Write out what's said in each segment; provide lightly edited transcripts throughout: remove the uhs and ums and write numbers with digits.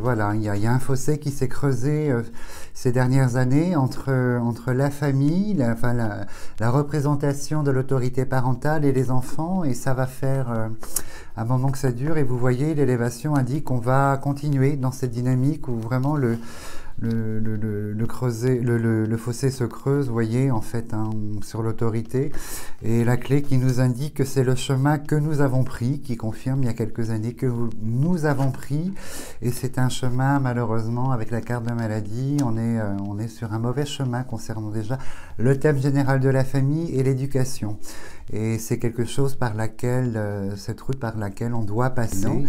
Voilà, il y a un fossé qui s'est creusé ces dernières années entre la famille, la représentation de l'autorité parentale et les enfants, et ça va faire un moment que ça dure, et vous voyez, l'élévation indique qu'on va continuer dans cette dynamique où vraiment le fossé se creuse, vous voyez, en fait, hein, sur l'autorité. Et la clé qui nous indique que c'est le chemin que nous avons pris, qui confirme il y a quelques années que nous avons pris. Et c'est un chemin, malheureusement, avec la carte de maladie, on est sur un mauvais chemin concernant déjà le thème général de la famille et l'éducation. Et c'est quelque chose par laquelle, cette route par laquelle on doit passer.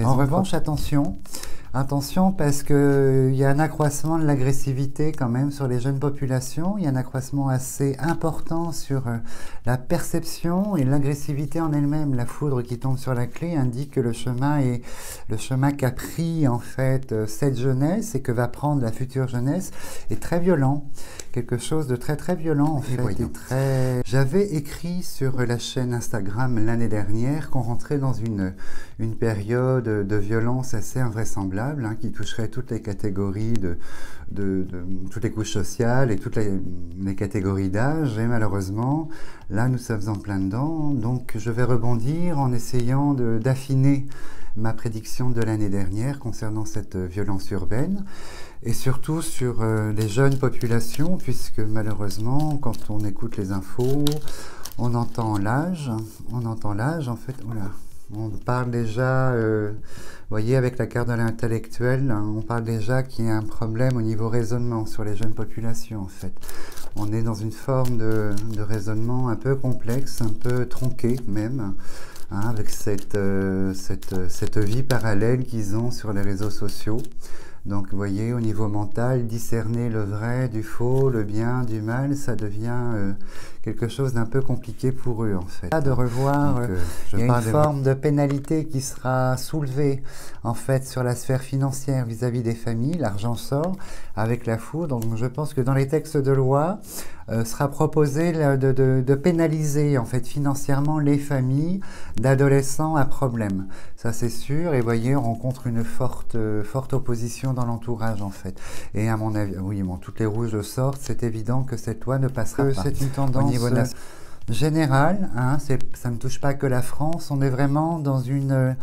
En revanche, attention. Attention, parce qu'il y a un accroissement de l'agressivité quand même sur les jeunes populations. Il y a un accroissement assez important sur la perception et l'agressivité en elle-même. La foudre qui tombe sur la clé indique que le chemin qu'a pris en fait cette jeunesse et que va prendre la future jeunesse est très violent. Quelque chose de très très violent en fait. J'avais écrit sur la chaîne Instagram l'année dernière qu'on rentrait dans une période de violence assez invraisemblable, hein, qui toucherait toutes les catégories toutes les couches sociales et toutes les catégories d'âge, et malheureusement là nous sommes en plein dedans. Donc je vais rebondir en essayant d'affiner ma prédiction de l'année dernière concernant cette violence urbaine, et surtout sur les jeunes populations, puisque malheureusement quand on écoute les infos, on entend l'âge en fait. Voilà. On parle déjà, vous voyez, avec la carte de l'intellectuel, hein, on parle déjà qu'il y a un problème au niveau raisonnement sur les jeunes populations, en fait. On est dans une forme de raisonnement un peu complexe, un peu tronqué même, hein, avec cette vie parallèle qu'ils ont sur les réseaux sociaux. Donc, vous voyez, au niveau mental, discerner le vrai du faux, le bien du mal, ça devient quelque chose d'un peu compliqué pour eux, en fait. De revoir, il y a une forme de pénalité qui sera soulevée, en fait, sur la sphère financière vis-à-vis des familles. L'argent sort avec la foudre. Donc, je pense que dans les textes de loi, sera proposé de pénaliser, en fait, financièrement les familles d'adolescents à problème. Ça, c'est sûr. Et vous voyez, on rencontre une forte opposition dans l'entourage, en fait. Et à mon avis, oui, bon, toutes les rouges sortent, c'est évident que cette loi ne passera pas. C'est une tendance générale, hein, ça ne touche pas que la France. On est vraiment dans une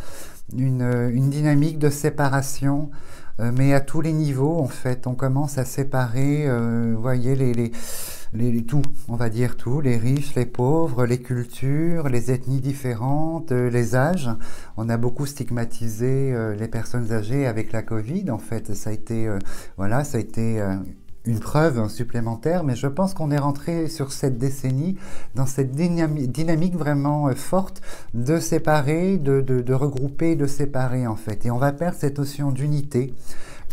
dynamique de séparation, mais à tous les niveaux, en fait. On commence à séparer, vous voyez, tout, on va dire tout, les riches, les pauvres, les cultures, les ethnies différentes, les âges. On a beaucoup stigmatisé les personnes âgées avec la Covid, en fait. Ça a été, voilà, ça a été une preuve supplémentaire, mais je pense qu'on est rentré sur cette décennie dans cette dynamique vraiment forte de séparer, de regrouper, de séparer, en fait. Et on va perdre cette notion d'unité.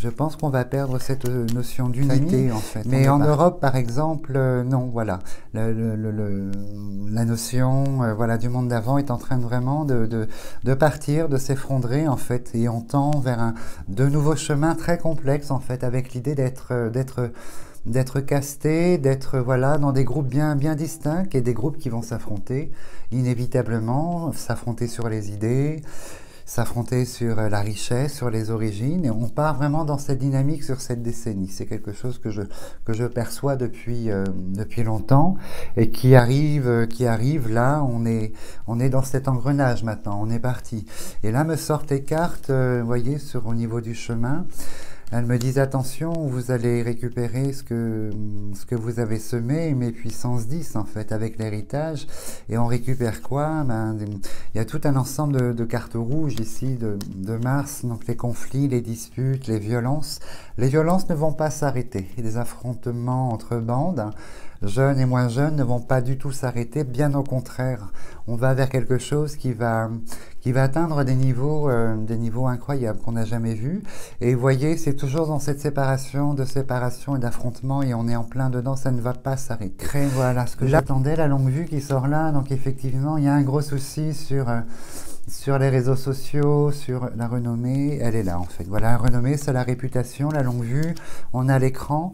Je pense qu'on va perdre cette notion d'unité, en fait. Mais en Europe, par exemple, non, voilà. La notion voilà, du monde d'avant est en train vraiment de partir, de s'effondrer, en fait. Et on tend vers de nouveaux chemins très complexes, en fait, avec l'idée d'être casté, d'être voilà, dans des groupes bien distincts, et des groupes qui vont s'affronter, inévitablement, s'affronter sur les idées, s'affronter sur la richesse, sur les origines, et on part vraiment dans cette dynamique sur cette décennie. C'est quelque chose que je perçois depuis longtemps, et qui arrive là, on est dans cet engrenage maintenant, on est parti. Et là me sortent les cartes, vous voyez, au niveau du chemin. Elles me disent attention, vous allez récupérer ce que vous avez semé, mes puissances 10 en fait, avec l'héritage. Et on récupère quoi? Il y a tout un ensemble de cartes rouges ici, de Mars, donc les conflits, les disputes, les violences. Les violences ne vont pas s'arrêter. Les affrontements entre bandes, jeunes et moins jeunes, ne vont pas du tout s'arrêter, bien au contraire. On va vers quelque chose qui va atteindre des niveaux incroyables qu'on n'a jamais vus. Et vous voyez, c'est toujours dans cette séparation et d'affrontement, et on est en plein dedans, ça ne va pas s'arrêter. Voilà ce que j'attendais, la longue vue qui sort là. Donc effectivement, il y a un gros souci sur les réseaux sociaux, sur la renommée, elle est là en fait. Voilà, la renommée, c'est la réputation, la longue vue, on a l'écran.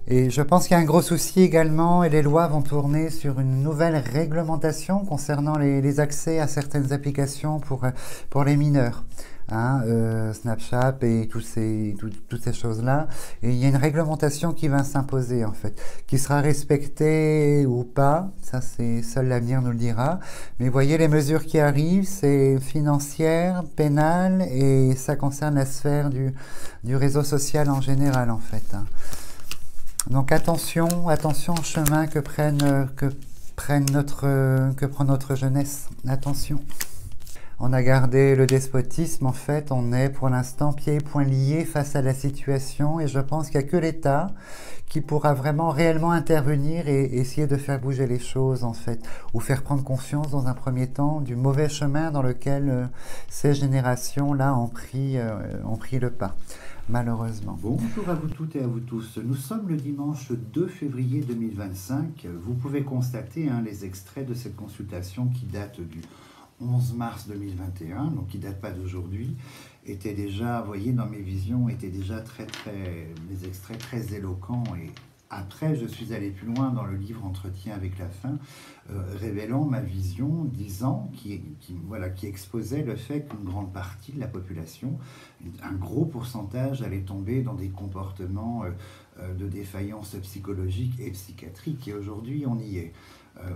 Et je pense qu'il y a un gros souci également, et les lois vont tourner sur une nouvelle réglementation concernant les accès à certaines applications pour les mineurs. hein, Snapchat et toutes ces choses-là. Et il y a une réglementation qui va s'imposer, en fait, qui sera respectée ou pas, ça c'est seul l'avenir nous le dira. Mais voyez, les mesures qui arrivent, c'est financière, pénale, et ça concerne la sphère du réseau social en général, en fait, hein. Donc attention, attention au chemin que prend notre jeunesse. Attention. On a gardé le despotisme, en fait, on est pour l'instant pieds et poings liés face à la situation, et je pense qu'il n'y a que l'État qui pourra vraiment réellement intervenir et essayer de faire bouger les choses, en fait, ou faire prendre conscience dans un premier temps du mauvais chemin dans lequel ces générations-là ont pris le pas, malheureusement. Bonjour à vous toutes et à vous tous. Nous sommes le dimanche 2 février 2025. Vous pouvez constater les extraits de cette consultation qui date du 11 mars 2021, donc qui ne date pas d'aujourd'hui, étaient déjà, vous voyez, dans mes visions, étaient déjà des extraits très éloquents. Et après, je suis allé plus loin dans le livre Entretien avec la fin, révélant ma vision, disant, qui exposait le fait qu'une grande partie de la population, un gros pourcentage, allait tomber dans des comportements de défaillance psychologique et psychiatrique. Et aujourd'hui, on y est.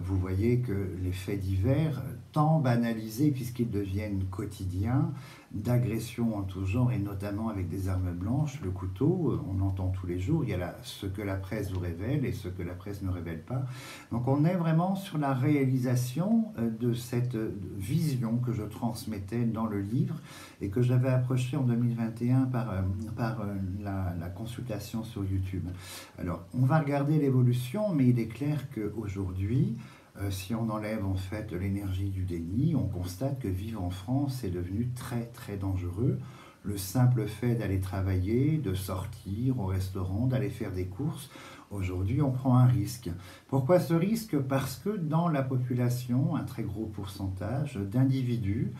Vous voyez que les faits divers, tant banalisés puisqu'ils deviennent quotidiens, d'agressions en tout genre et notamment avec des armes blanches, le couteau, on entend tous les jours, il y a ce que la presse vous révèle et ce que la presse ne révèle pas. Donc on est vraiment sur la réalisation de cette vision que je transmettais dans le livre et que j'avais approché en 2021 par la consultation sur YouTube. Alors on va regarder l'évolution, mais il est clair qu'aujourd'hui, si on enlève en fait l'énergie du déni, on constate que vivre en France est devenu très très dangereux. Le simple fait d'aller travailler, de sortir au restaurant, d'aller faire des courses, aujourd'hui on prend un risque. Pourquoi ce risque? Parce que dans la population, un très gros pourcentage d'individus,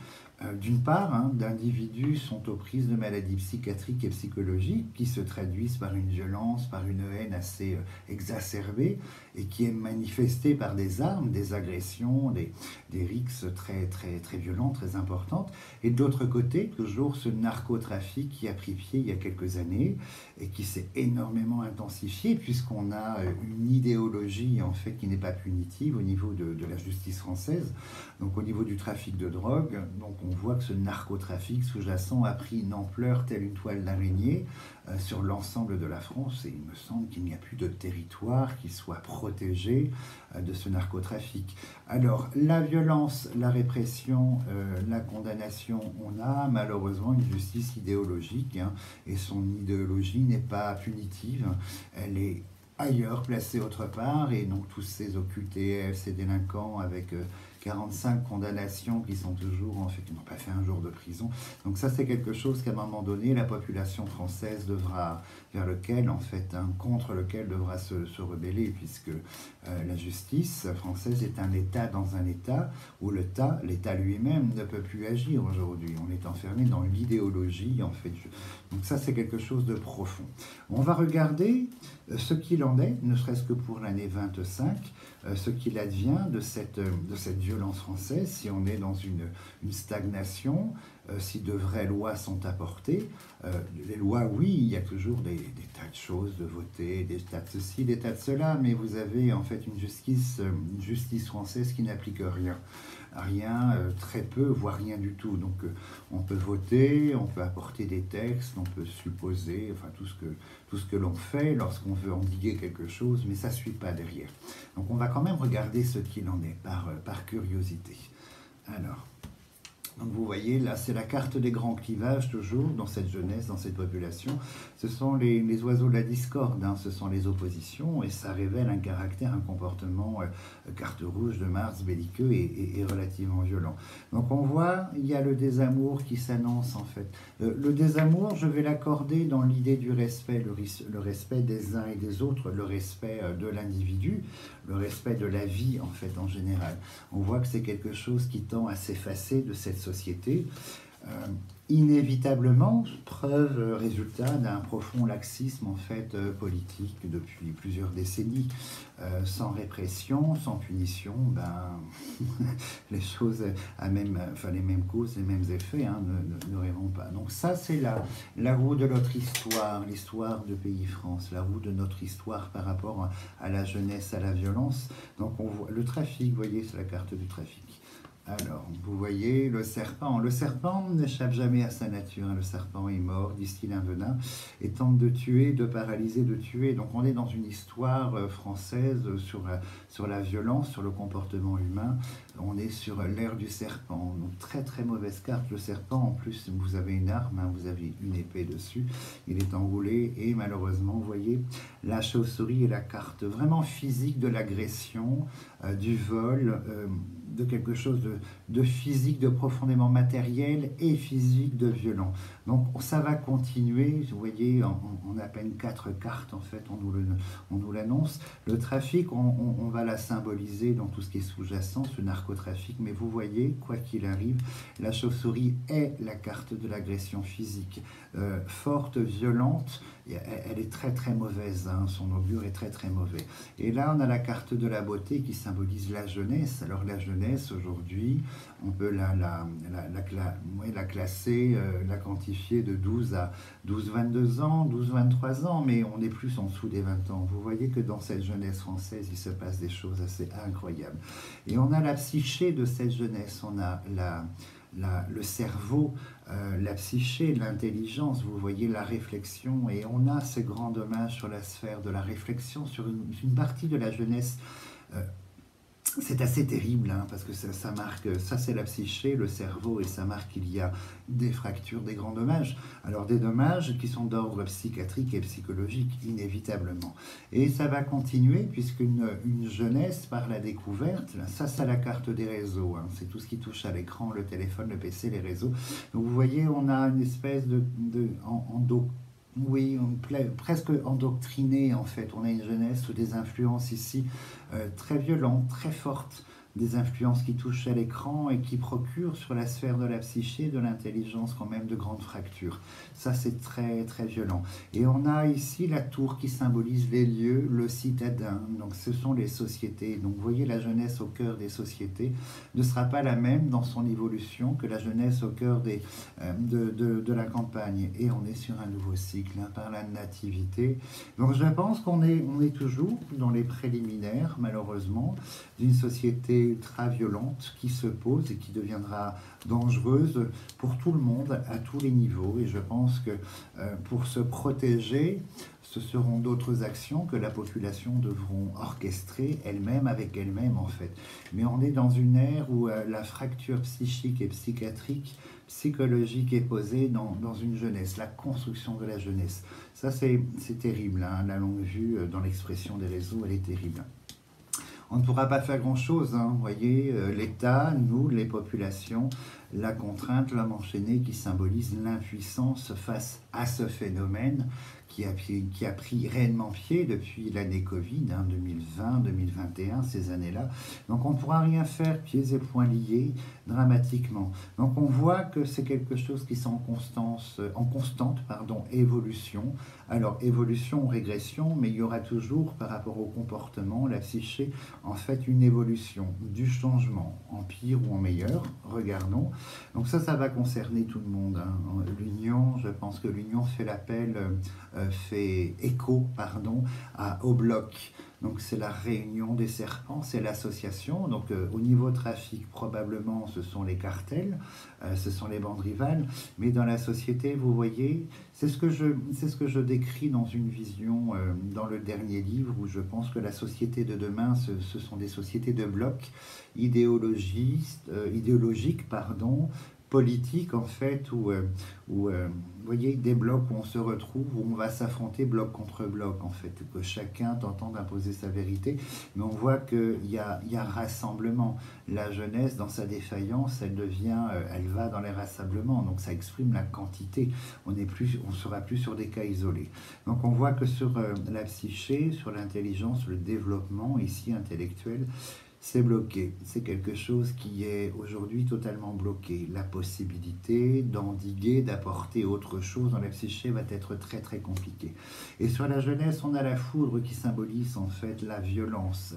d'une part, d'individus sont aux prises de maladies psychiatriques et psychologiques qui se traduisent par une violence, par une haine assez exacerbée et qui est manifestée par des armes, des agressions, des rixes très, très, très violentes, très importantes. Et de l'autre côté, toujours ce narcotrafic qui a pris pied il y a quelques années et qui s'est énormément intensifié puisqu'on a une idéologie en fait qui n'est pas punitive au niveau de la justice française, donc au niveau du trafic de drogue. Donc on voit que ce narcotrafic sous-jacent a pris une ampleur telle une toile d'araignée sur l'ensemble de la France, et il me semble qu'il n'y a plus de territoire qui soit protégé de ce narcotrafic. Alors la violence, la répression, la condamnation, on a malheureusement une justice idéologique, et son idéologie n'est pas punitive, elle est ailleurs, placée autre part, et donc tous ces OQTF, ces délinquants avec 45 condamnations qui sont toujours, en fait, qui n'ont pas fait un jour de prison. Donc ça, c'est quelque chose qu'à un moment donné, la population française devra, contre lequel devra se rebeller, puisque la justice française est un État dans un État où l'État lui-même ne peut plus agir aujourd'hui. On est enfermé dans l'idéologie, en fait. Donc ça, c'est quelque chose de profond. On va regarder ce qu'il en est, ne serait-ce que pour l'année 25, ce qu'il advient de cette violence française, si on est dans une stagnation, si de vraies lois sont apportées. Les lois, oui, il y a toujours des tas de choses de voter, des tas de ceci, des tas de cela, mais vous avez en fait une justice française qui n'applique rien, très peu, voire rien du tout. Donc on peut voter, on peut apporter des textes, on peut supposer, enfin tout ce que l'on fait lorsqu'on veut endiguer quelque chose, mais ça ne suit pas derrière. Donc on va quand même regarder ce qu'il en est par curiosité. Alors, donc vous voyez, là, c'est la carte des grands clivages, toujours, dans cette jeunesse, dans cette population. Ce sont les oiseaux de la discorde, ce sont les oppositions, et ça révèle un caractère, un comportement, carte rouge de Mars, belliqueux et relativement violent. Donc on voit, il y a le désamour qui s'annonce, en fait. Le désamour, je vais l'accorder dans l'idée du respect, le respect des uns et des autres, le respect de l'individu, le respect de la vie, en fait, en général. On voit que c'est quelque chose qui tend à s'effacer de cette société. inévitablement, preuve, résultat d'un profond laxisme en fait politique depuis plusieurs décennies. Sans répression, sans punition, ben, les choses enfin, les mêmes causes, les mêmes effets hein, ne rêvons pas. Donc ça c'est la roue de notre histoire, l'histoire de Pays France, la roue de notre histoire par rapport à la jeunesse, à la violence. Donc on voit le trafic, vous voyez, c'est la carte du trafic. Alors, vous voyez le serpent. Le serpent n'échappe jamais à sa nature. Le serpent est mort, distille un venin et tente de tuer, de paralyser, de tuer. Donc on est dans une histoire française sur la violence, sur le comportement humain. On est sur l'ère du serpent. Donc très très mauvaise carte. Le serpent, en plus, vous avez une arme, hein, vous avez une épée dessus. Il est enroulé et malheureusement, vous voyez, la chauve-souris est la carte vraiment physique de l'agression, du vol, de quelque chose de physique, de profondément matériel et physique de violent. Donc ça va continuer, vous voyez, en à peine 4 cartes, en fait, on nous l'annonce. Le trafic, on va la symboliser dans tout ce qui est sous-jacent, ce narcotrafic, mais vous voyez, quoi qu'il arrive, la chauve-souris est la carte de l'agression physique, forte, violente, elle est très très mauvaise, hein, son augure est très très mauvais. Et là, on a la carte de la beauté qui symbolise la jeunesse. Alors la jeunesse, aujourd'hui, on peut la classer, la quantifier de 12 à 12-22 ans, 12-23 ans, mais on est plus en dessous des 20 ans. Vous voyez que dans cette jeunesse française, il se passe des choses assez incroyables. Et on a la psyché de cette jeunesse, on a le cerveau, la psyché, l'intelligence, vous voyez la réflexion, et on a ce grand dommage sur la sphère de la réflexion, sur une partie de la jeunesse. C'est assez terrible, hein, parce que ça marque, ça c'est la psyché, le cerveau, et ça marque qu'il y a des fractures, des grands dommages. Alors des dommages qui sont d'ordre psychiatrique et psychologique, inévitablement. Et ça va continuer, puisqu'une une par la découverte, ça c'est la carte des réseaux, hein, c'est tout ce qui touche à l'écran, le téléphone, le PC, les réseaux. Donc vous voyez, on a une espèce oui, presque endoctriné en fait. On a une jeunesse sous des influences ici très violentes, très fortes, des influences qui touchent à l'écran et qui procurent sur la sphère de la psyché, de l'intelligence quand même de grandes fractures. Ça c'est très très violent. Et on a ici la tour qui symbolise les lieux, le citadin, donc ce sont les sociétés. Donc vous voyez, la jeunesse au cœur des sociétés ne sera pas la même dans son évolution que la jeunesse au cœur de la campagne. Et on est sur un nouveau cycle, hein, par la nativité. Donc je pense qu'on est toujours dans les préliminaires, malheureusement, d'une société ultra violente qui se pose et qui deviendra dangereuse pour tout le monde à tous les niveaux. Et je pense que pour se protéger, ce seront d'autres actions que la population devront orchestrer elle-même avec elle-même en fait. Mais on est dans une ère où la fracture psychique et psychiatrique, psychologique est posée dans une jeunesse, la construction de la jeunesse. Ça c'est terrible, hein. La longue vue dans l'expression des réseaux, elle est terrible. On ne pourra pas faire grand-chose, hein. Vous voyez, l'État, nous, les populations, la contrainte, l'homme enchaîné qui symbolise l'impuissance face à ce phénomène qui a pris réellement pied depuis l'année Covid, hein, 2020, 2021, ces années-là. Donc on ne pourra rien faire, pieds et poings liés, dramatiquement. Donc on voit que c'est quelque chose qui est en constante évolution. Alors évolution ou régression, mais il y aura toujours, par rapport au comportement, la psyché, en fait une évolution, du changement, en pire ou en meilleur, regardons. Donc ça va concerner tout le monde, hein. L'Union, je pense que l'Union fait écho au bloc. Donc c'est la réunion des serpents, c'est l'association. Donc au niveau trafic, probablement ce sont les cartels, ce sont les bandes rivales. Mais dans la société, vous voyez, c'est ce que je décris dans une vision dans le dernier livre, où je pense que la société de demain, ce sont des sociétés de blocs idéologiques, politique en fait, où vous voyez, des blocs où on se retrouve, où on va s'affronter bloc contre bloc en fait, que chacun tentant d'imposer sa vérité, mais on voit qu'il y a rassemblement. La jeunesse, dans sa défaillance, elle va dans les rassemblements, donc ça exprime la quantité, on sera plus sur des cas isolés. Donc on voit que sur la psyché, sur l'intelligence, le développement ici intellectuel, C'est bloqué. C'est quelque chose qui est aujourd'hui totalement bloqué. La possibilité d'endiguer, d'apporter autre chose dans la psyché va être très très compliquée. Et sur la jeunesse, on a la foudre qui symbolise en fait la violence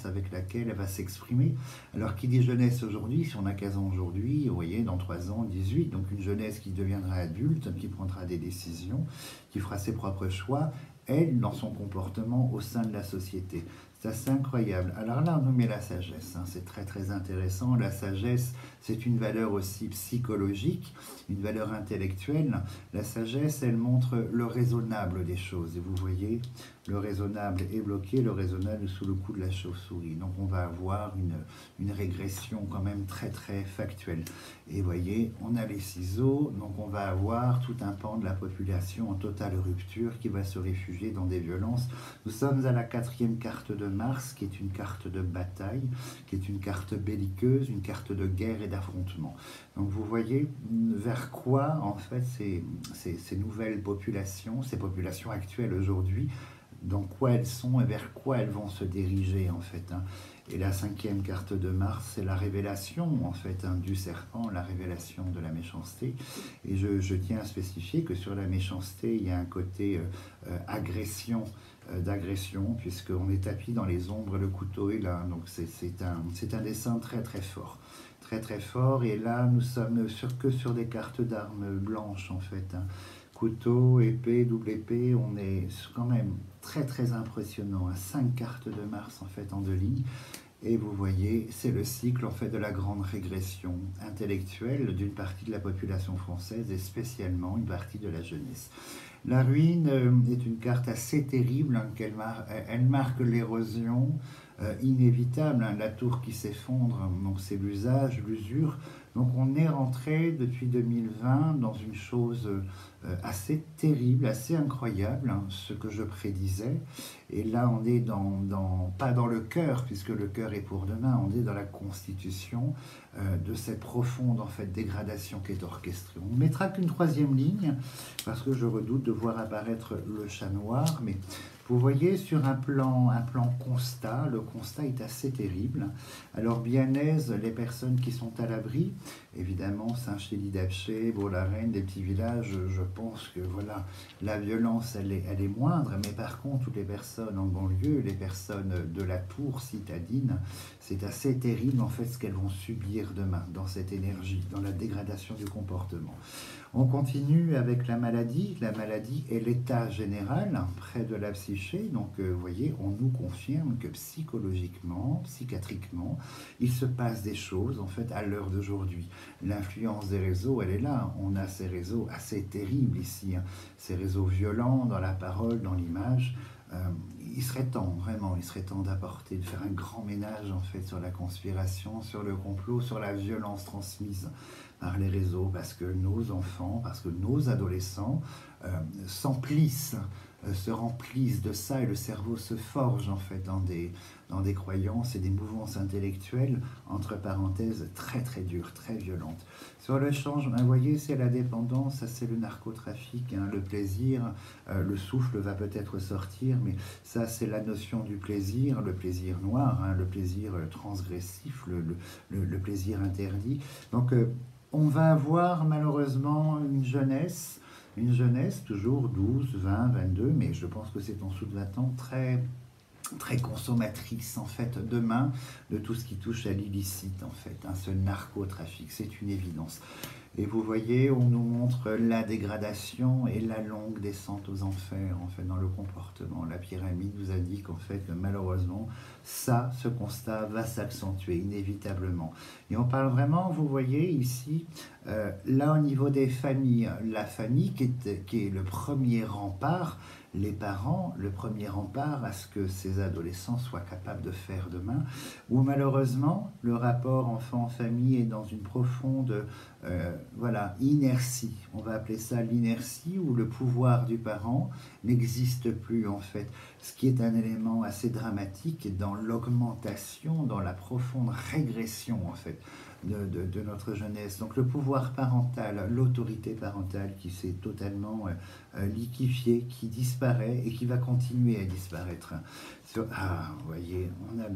avec laquelle elle va s'exprimer. Alors qui dit jeunesse aujourd'hui, si on a 15 ans aujourd'hui, vous voyez, dans 3 ans, 18, donc une jeunesse qui deviendra adulte, qui prendra des décisions, qui fera ses propres choix, elle, dans son comportement au sein de la société. C'est assez incroyable. Alors là, on nous met la sagesse, hein. C'est très très intéressant. La sagesse, c'est une valeur aussi psychologique, une valeur intellectuelle. La sagesse, elle montre le raisonnable des choses. Et vous voyez, le raisonnable est bloqué, le raisonnable sous le coup de la chauve-souris. Donc on va avoir une régression quand même très très factuelle. Et vous voyez, on a les ciseaux, donc on va avoir tout un pan de la population en totale rupture qui va se réfugier dans des violences. Nous sommes à la 4e carte de Mars, qui est une carte de bataille, qui est une carte belliqueuse, une carte de guerre et d'affrontement. Donc vous voyez vers quoi en fait ces nouvelles populations, ces populations actuelles aujourd'hui, dans quoi elles sont et vers quoi elles vont se diriger en fait, hein. Et la 5e carte de Mars, c'est la révélation en fait, hein, du serpent, la révélation de la méchanceté. Et je tiens à spécifier que sur la méchanceté, il y a un côté agression, d'agression, puisqu'on est tapis dans les ombres, le couteau est là. Donc c'est un dessin très très fort. Très très fort. Et là, nous sommes que sur des cartes d'armes blanches en fait, hein. Couteau, épée, double épée, on est quand même très très impressionnant, à 5 cartes de Mars en fait en 2 lignes. Et vous voyez, c'est le cycle en fait de la grande régression intellectuelle d'une partie de la population française et spécialement une partie de la jeunesse. La ruine est une carte assez terrible, hein, elle marque l'érosion inévitable, hein, la tour qui s'effondre, donc c'est l'usage, l'usure. Donc on est rentré depuis 2020 dans une chose assez terrible, assez incroyable, hein, ce que je prédisais. Et là on est pas dans le cœur, puisque le cœur est pour demain, on est dans la constitution de cette profonde en fait, dégradation qui est orchestrée. On ne mettra qu'une 3e ligne, parce que je redoute de voir apparaître le chat noir, mais vous voyez sur un plan constat, le constat est assez terrible. Alors bien aise les personnes qui sont à l'abri, évidemment Saint-Chély-d'Apcher, Beau-la-Reine, des petits villages, je pense que voilà, la violence elle est moindre, mais par contre toutes les personnes en banlieue, les personnes de la tour citadine, c'est assez terrible en fait ce qu'elles vont subir demain dans cette énergie, dans la dégradation du comportement. On continue avec la maladie. La maladie est l'état général près de la psyché. Donc, vous voyez, on nous confirme que psychologiquement, psychiatriquement, il se passe des choses, en fait, à l'heure d'aujourd'hui. L'influence des réseaux, elle est là. On a ces réseaux assez terribles ici, hein. Ces réseaux violents dans la parole, dans l'image. Il serait temps, vraiment, il serait temps d'apporter, de faire un grand ménage, en fait, sur la conspiration, sur le complot, sur la violence transmise par les réseaux, parce que nos enfants, parce que nos adolescents s'emplissent, se remplissent de ça, et le cerveau se forge en fait dans des croyances et des mouvances intellectuelles, entre parenthèses, très très dures, très violentes. Sur le changement, vous voyez, c'est la dépendance, ça c'est le narcotrafic, hein, le plaisir, le souffle va peut-être sortir, mais ça c'est la notion du plaisir, le plaisir noir, hein, le plaisir transgressif, le plaisir interdit. Donc on va avoir malheureusement une jeunesse toujours 12, 20, 22, mais je pense que c'est en dessous de 20 ans, très, très consommatrice en fait demain de tout ce qui touche à l'illicite en fait, hein, ce narcotrafic, c'est une évidence. Et vous voyez, on nous montre la dégradation et la longue descente aux enfers en fait dans le comportement. La pyramide nous indique en fait que malheureusement ce constat va s'accentuer inévitablement. Et on parle vraiment, vous voyez ici, là au niveau des familles, la famille qui est le premier rempart, les parents, le premier rempart à ce que ces adolescents soient capables de faire demain, où malheureusement le rapport enfant-famille est dans une profonde inertie. On va appeler ça l'inertie, où le pouvoir du parent n'existe plus en fait, ce qui est un élément assez dramatique dans l'augmentation, dans la profonde régression en fait de notre jeunesse. Donc le pouvoir parental, l'autorité parentale qui s'est totalement liquéfiée, qui disparaît et qui va continuer à disparaître. Vous voyez, on a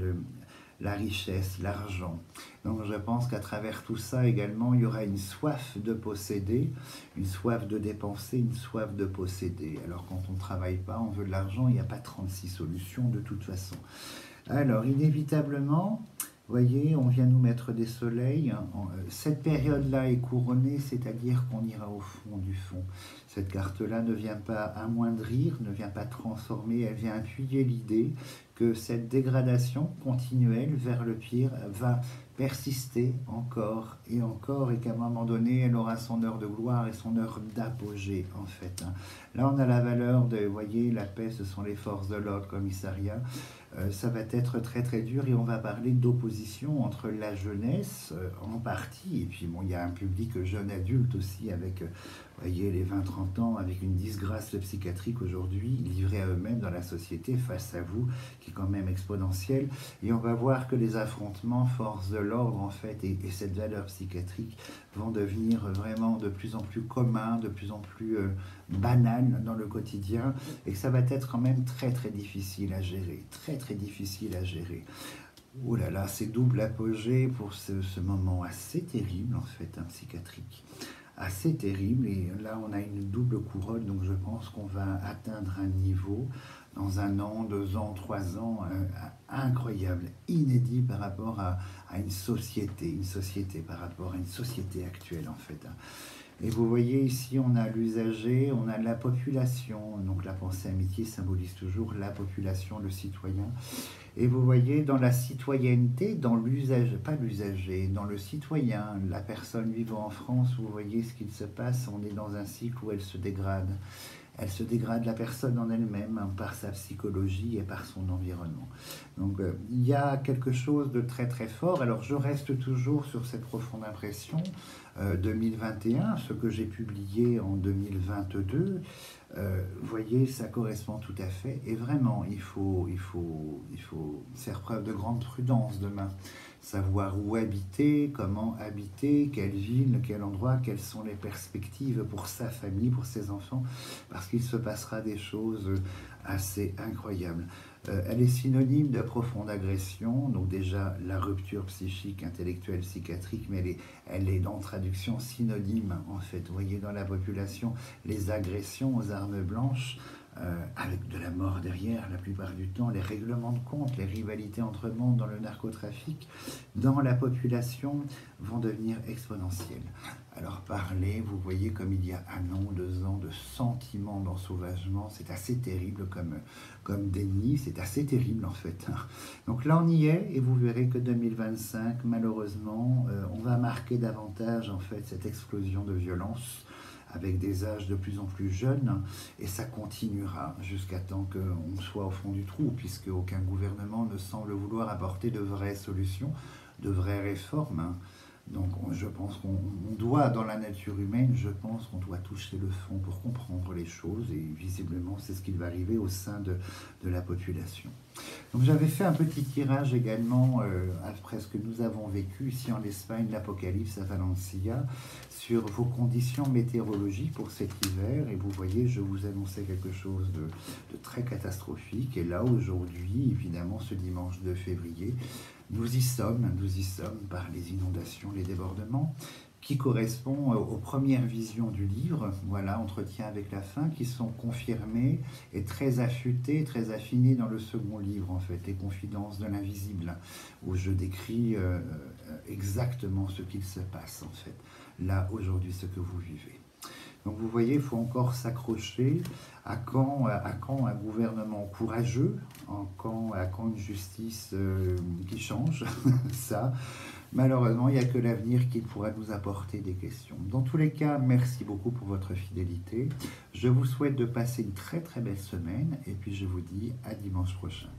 la richesse, l'argent. Donc je pense qu'à travers tout ça également, il y aura une soif de posséder, une soif de dépenser, une soif de posséder. Alors quand on ne travaille pas, on veut de l'argent, il n'y a pas 36 solutions de toute façon. Alors inévitablement, vous voyez, on vient nous mettre des soleils. Cette période-là est couronnée, c'est-à-dire qu'on ira au fond du fond. Cette carte-là ne vient pas amoindrir, ne vient pas transformer, elle vient appuyer l'idée que cette dégradation continuelle vers le pire va persister encore, et qu'à un moment donné, elle aura son heure de gloire et son heure d'apogée, en fait. Là, on a la valeur de, vous voyez, la paix, ce sont les forces de l'ordre, commissariat. Ça va être très très dur, et on va parler d'opposition entre la jeunesse en partie, et puis bon, il y a un public jeune adulte aussi avec, vous voyez, les 20-30 ans, avec une disgrâce psychiatrique aujourd'hui, livrés à eux-mêmes dans la société, face à vous, qui est quand même exponentielle, et on va voir que les affrontements, forces de l'ordre en fait, et cette valeur psychiatrique vont devenir vraiment de plus en plus communs, de plus en plus banales dans le quotidien, et que ça va être quand même très très difficile à gérer, très très difficile à gérer. Oh là là, c'est double apogée pour ce moment assez terrible en fait, psychiatrique. Assez terrible, et là on a une double couronne, donc je pense qu'on va atteindre un niveau dans 1 an, 2 ans, 3 ans incroyable, inédit par rapport à une société par rapport à une société actuelle en fait. Et vous voyez ici, on a l'usager, on a la population, donc la pensée amitié symbolise toujours la population, le citoyen. Et vous voyez, dans la citoyenneté, dans l'usage, pas l'usager, dans le citoyen, la personne vivant en France, vous voyez ce qu'il se passe, on est dans un cycle où elle se dégrade. Elle se dégrade, la personne en elle-même, par sa psychologie et par son environnement. Donc il y a quelque chose de très très fort. Alors je reste toujours sur cette profonde impression 2021, ce que j'ai publié en 2022. Vous voyez, ça correspond tout à fait. Et vraiment, il faut faire preuve de grande prudence demain. Savoir où habiter, comment habiter, quelle ville, quel endroit, quelles sont les perspectives pour sa famille, pour ses enfants, parce qu'il se passera des choses assez incroyables. Elle est synonyme de profonde agression, donc déjà la rupture psychique, intellectuelle, psychiatrique, mais elle est en traduction synonyme, en fait. Vous voyez dans la population les agressions aux armes blanches, avec de la mort derrière la plupart du temps, les règlements de compte, les rivalités entre mondes dans le narcotrafic, dans la population, vont devenir exponentielles. Alors parler, vous voyez comme il y a 1 an, 2 ans de sentiments d'ensauvagement, c'est assez terrible comme déni, c'est assez terrible en fait. Donc là on y est, et vous verrez que 2025, malheureusement, on va marquer davantage en fait cette explosion de violence, avec des âges de plus en plus jeunes, et ça continuera jusqu'à temps qu'on soit au fond du trou, puisque aucun gouvernement ne semble vouloir apporter de vraies solutions, de vraies réformes. Donc je pense qu'on doit, dans la nature humaine, je pense qu'on doit toucher le fond pour comprendre les choses, et visiblement c'est ce qui va arriver au sein de la population. Donc j'avais fait un petit tirage également, après ce que nous avons vécu ici en Espagne, l'Apocalypse à Valencia, sur vos conditions météorologiques pour cet hiver, et vous voyez, je vous annonçais quelque chose de très catastrophique, et là aujourd'hui, évidemment ce dimanche 2 février, nous y sommes par les inondations, les débordements, qui correspond aux premières visions du livre, voilà, Entretien avec la fin, qui sont confirmées et très affûtées, très affinées dans le second livre, en fait, Les Confidences de l'invisible, où je décris exactement ce qu'il se passe, en fait, là, aujourd'hui, ce que vous vivez. Donc vous voyez, il faut encore s'accrocher. À quand un gouvernement courageux? À quand une justice qui change? Ça, malheureusement, il n'y a que l'avenir qui pourra nous apporter des questions. Dans tous les cas, merci beaucoup pour votre fidélité. Je vous souhaite de passer une très très belle semaine, et puis je vous dis à dimanche prochain.